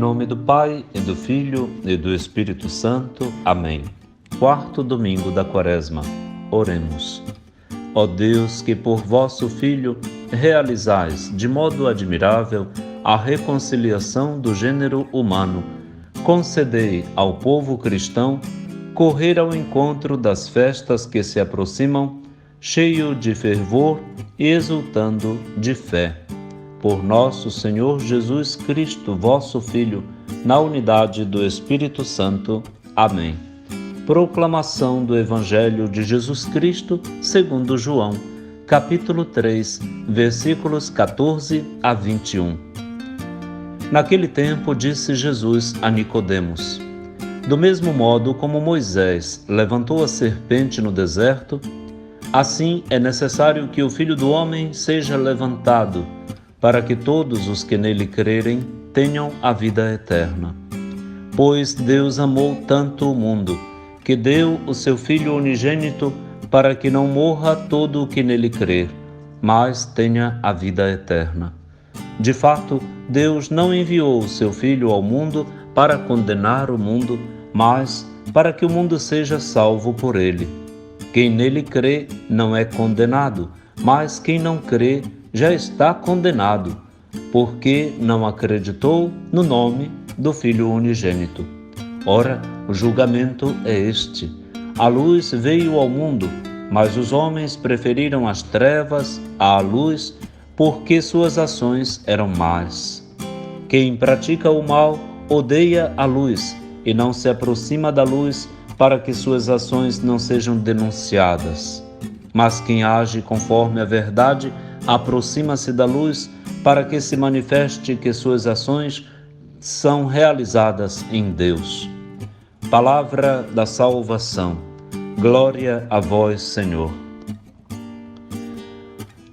nome do Pai, e do Filho, e do Espírito Santo. Amém. Quarto domingo da Quaresma. Oremos. Ó Deus, que por vosso Filho realizais de modo admirável a reconciliação do gênero humano, concedei ao povo cristão correr ao encontro das festas que se aproximam, cheio de fervor e exultando de fé. Por nosso Senhor Jesus Cristo, vosso Filho, na unidade do Espírito Santo. Amém. Proclamação do Evangelho de Jesus Cristo segundo João, capítulo 3, versículos 14 a 21. Naquele tempo disse Jesus a Nicodemos: do mesmo modo como Moisés levantou a serpente no deserto, assim é necessário que o Filho do Homem seja levantado, para que todos os que nele crerem tenham a vida eterna. Pois Deus amou tanto o mundo, que deu o seu Filho unigênito, para que não morra todo o que nele crer, mas tenha a vida eterna. De fato, Deus não enviou o seu Filho ao mundo para condenar o mundo, mas para que o mundo seja salvo por ele. Quem nele crê não é condenado, mas quem não crê já está condenado, porque não acreditou no nome do Filho unigênito. Ora, o julgamento é este: a luz veio ao mundo, mas os homens preferiram as trevas à luz, porque suas ações eram más. Quem pratica o mal odeia a luz e não se aproxima da luz, para que suas ações não sejam denunciadas. Mas quem age conforme a verdade aproxima-se da luz, para que se manifeste que suas ações são realizadas em Deus. Palavra da salvação. Glória a vós, Senhor.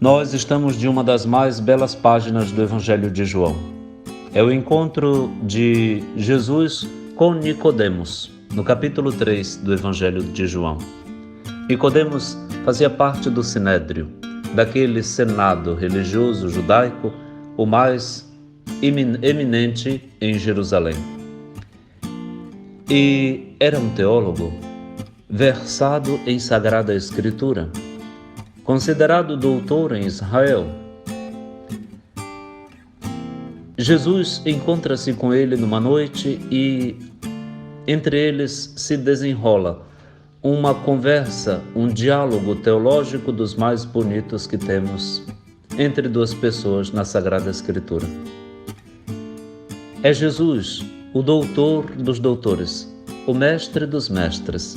Nós estamos de uma das mais belas páginas do Evangelho de João. É o encontro de Jesus com Nicodemos, no capítulo 3 do Evangelho de João. Nicodemos fazia parte do Sinédrio, daquele senado religioso judaico, o mais eminente em Jerusalém. E era um teólogo versado em Sagrada Escritura, considerado doutor em Israel. Jesus encontra-se com ele numa noite e entre eles se desenrola uma conversa, um diálogo teológico dos mais bonitos que temos entre duas pessoas na Sagrada Escritura. É Jesus, o doutor dos doutores, o mestre dos mestres,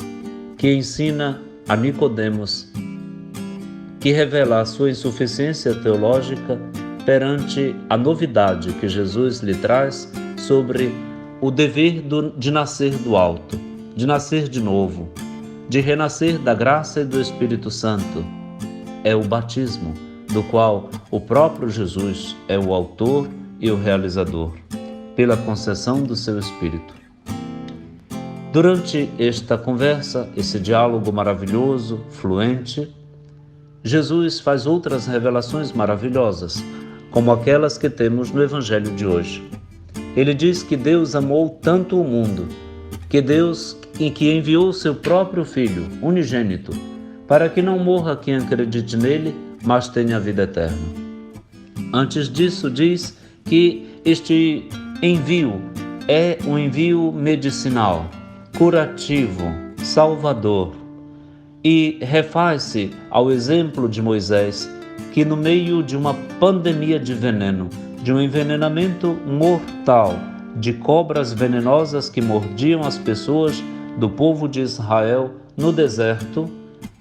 que ensina a Nicodemos, que revela a sua insuficiência teológica perante a novidade que Jesus lhe traz sobre o dever de nascer do alto, de nascer de novo, de renascer da graça e do Espírito Santo. É o batismo, do qual o próprio Jesus é o autor e o realizador, pela concessão do seu Espírito. Durante esta conversa, esse diálogo maravilhoso, fluente, Jesus faz outras revelações maravilhosas, como aquelas que temos no Evangelho de hoje. Ele diz que Deus amou tanto o mundo, que enviou seu próprio Filho unigênito, para que não morra quem acredite nele, mas tenha a vida eterna. Antes disso, diz que este envio é um envio medicinal, curativo, salvador, e refaz-se ao exemplo de Moisés, que no meio de uma pandemia de veneno, de um envenenamento mortal, de cobras venenosas que mordiam as pessoas do povo de Israel no deserto,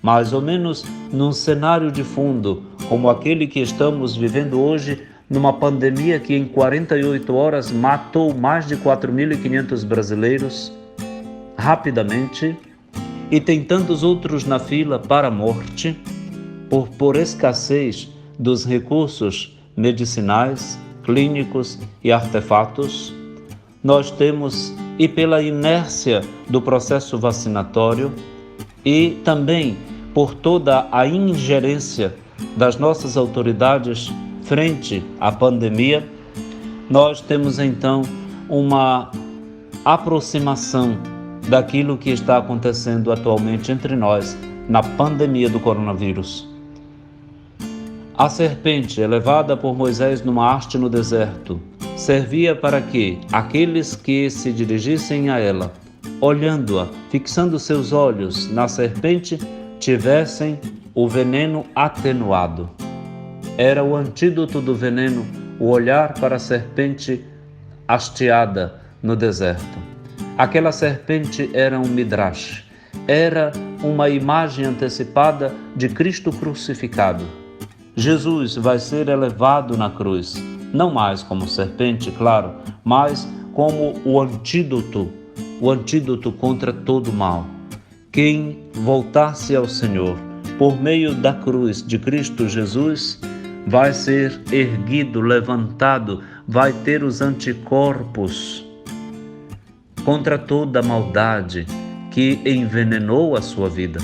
mais ou menos num cenário de fundo, como aquele que estamos vivendo hoje, numa pandemia que em 48 horas matou mais de 4.500 brasileiros, rapidamente, e tem tantos outros na fila para a morte, por escassez dos recursos medicinais, clínicos e artefatos. Nós temos, e pela inércia do processo vacinatório, e também por toda a ingerência das nossas autoridades frente à pandemia, nós temos então uma aproximação daquilo que está acontecendo atualmente entre nós na pandemia do coronavírus. A serpente, elevada por Moisés numa haste no deserto, servia para que aqueles que se dirigissem a ela, olhando-a, fixando seus olhos na serpente, tivessem o veneno atenuado. Era o antídoto do veneno, o olhar para a serpente hasteada no deserto. Aquela serpente era um midrash, era uma imagem antecipada de Cristo crucificado. Jesus vai ser elevado na cruz, não mais como serpente, claro, mas como o antídoto contra todo mal. Quem voltar-se ao Senhor por meio da cruz de Cristo Jesus vai ser erguido, levantado, vai ter os anticorpos contra toda a maldade que envenenou a sua vida,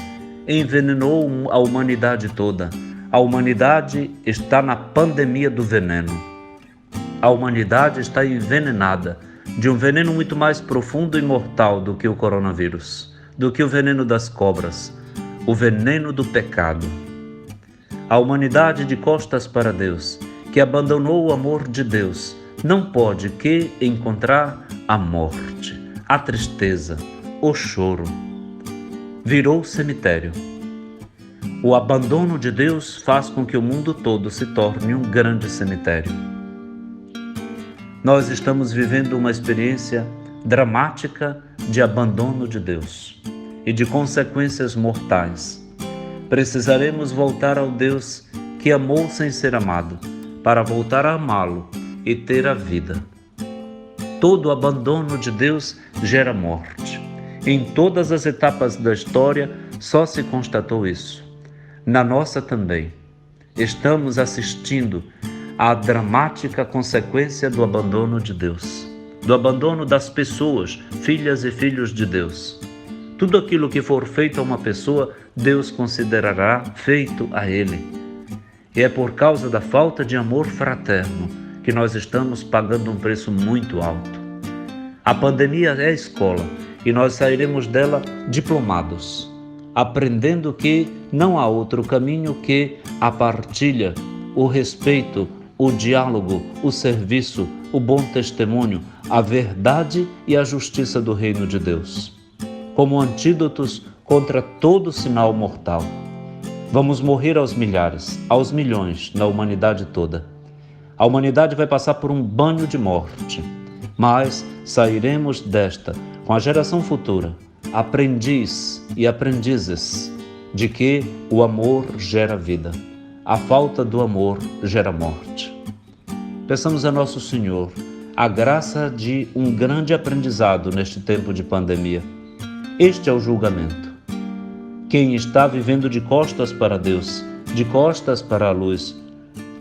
envenenou a humanidade toda. A humanidade está na pandemia do veneno. A humanidade está envenenada de um veneno muito mais profundo e mortal do que o coronavírus, do que o veneno das cobras, o veneno do pecado. A humanidade de costas para Deus, que abandonou o amor de Deus, não pode que encontrar a morte, a tristeza, o choro. Virou cemitério. O abandono de Deus faz com que o mundo todo se torne um grande cemitério. Nós estamos vivendo uma experiência dramática de abandono de Deus e de consequências mortais. Precisaremos voltar ao Deus que amou sem ser amado, para voltar a amá-lo e ter a vida. Todo abandono de Deus gera morte. Em todas as etapas da história só se constatou isso. Na nossa também. Estamos assistindo à dramática consequência do abandono de Deus, do abandono das pessoas, filhas e filhos de Deus. Tudo aquilo que for feito a uma pessoa, Deus considerará feito a ele. E é por causa da falta de amor fraterno que nós estamos pagando um preço muito alto. A pandemia é a escola e nós sairemos dela diplomados, aprendendo que não há outro caminho que a partilha, o respeito, o diálogo, o serviço, o bom testemunho, a verdade e a justiça do reino de Deus, como antídotos contra todo sinal mortal. Vamos morrer aos milhares, aos milhões, na humanidade toda. A humanidade vai passar por um banho de morte, mas sairemos desta com a geração futura, aprendiz e aprendizes de que o amor gera vida, a falta do amor gera morte. Peçamos a Nosso Senhor a graça de um grande aprendizado neste tempo de pandemia. Este é o julgamento. Quem está vivendo de costas para Deus, de costas para a luz,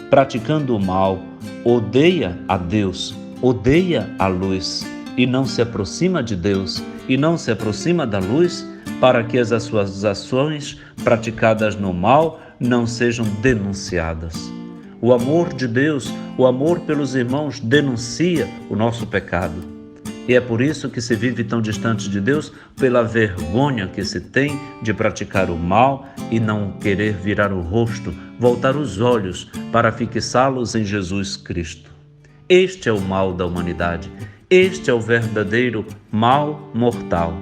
praticando o mal, odeia a Deus, odeia a luz e não se aproxima de Deus e não se aproxima da luz, para que as suas ações praticadas no mal não sejam denunciadas. O amor de Deus, o amor pelos irmãos denuncia o nosso pecado. E é por isso que se vive tão distante de Deus, pela vergonha que se tem de praticar o mal e não querer virar o rosto, voltar os olhos para fixá-los em Jesus Cristo. Este é o mal da humanidade. Este é o verdadeiro mal mortal.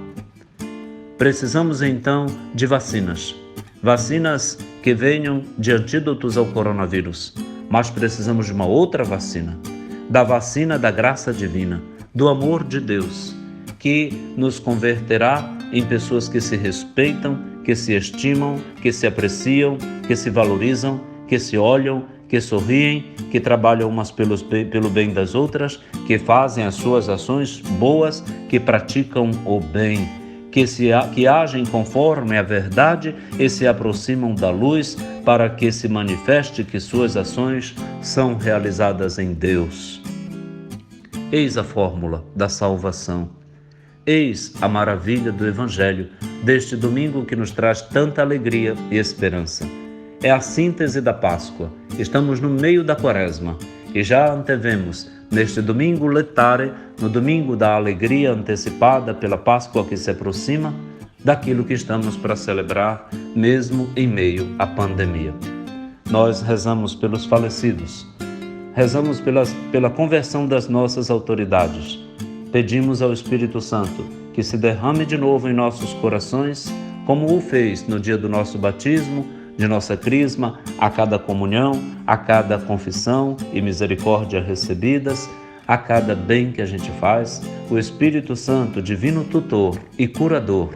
Precisamos então de vacinas. Vacinas que venham de antídotos ao coronavírus. Mas precisamos de uma outra vacina. Da vacina da graça divina, do amor de Deus, que nos converterá em pessoas que se respeitam, que se estimam, que se apreciam, que se valorizam, que se olham, que sorriem, que trabalham umas pelo bem das outras, que fazem as suas ações boas, que praticam o bem, que agem conforme a verdade e se aproximam da luz, para que se manifeste que suas ações são realizadas em Deus. Eis a fórmula da salvação. Eis a maravilha do Evangelho deste domingo que nos traz tanta alegria e esperança. É a síntese da Páscoa. Estamos no meio da Quaresma e já antevemos neste domingo letare, no domingo da alegria antecipada pela Páscoa que se aproxima, daquilo que estamos para celebrar, mesmo em meio à pandemia. Nós rezamos pelos falecidos, rezamos pela conversão das nossas autoridades, pedimos ao Espírito Santo que se derrame de novo em nossos corações, como o fez no dia do nosso batismo, de nossa crisma, a cada comunhão, a cada confissão e misericórdia recebidas, a cada bem que a gente faz. O Espírito Santo, divino tutor e curador,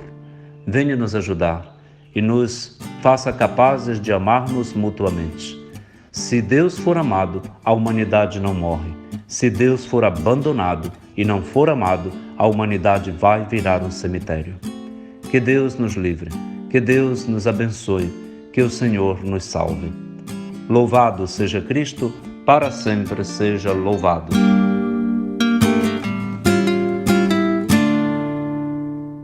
venha nos ajudar e nos faça capazes de amarmos mutuamente. Se Deus for amado, a humanidade não morre. Se Deus for abandonado e não for amado, a humanidade vai virar um cemitério. Que Deus nos livre, que Deus nos abençoe, que o Senhor nos salve. Louvado seja Cristo, para sempre seja louvado.